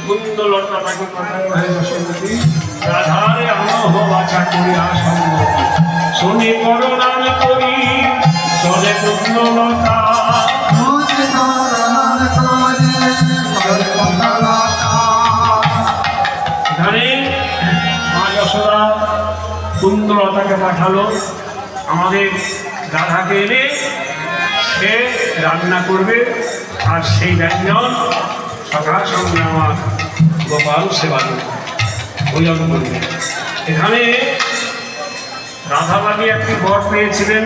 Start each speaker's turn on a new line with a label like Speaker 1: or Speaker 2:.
Speaker 1: কুন্দলতা তাকে পাঠায় রাধারে আনহ বাছা করিয়া সম্মতি শুনি বড় নাম করি চলে কুন্দলতা এখানে মা যশোদা কুন্দলতাকে পাঠালো আমাদের রাধাকে এনে সে রান্না করবে আর সেই ব্যঞ্জন সকাল সঙ্গে আমার গোপাল সেবা ভোজন করবে। এখানে রাধাবাদী একটি বর পেয়েছিলেন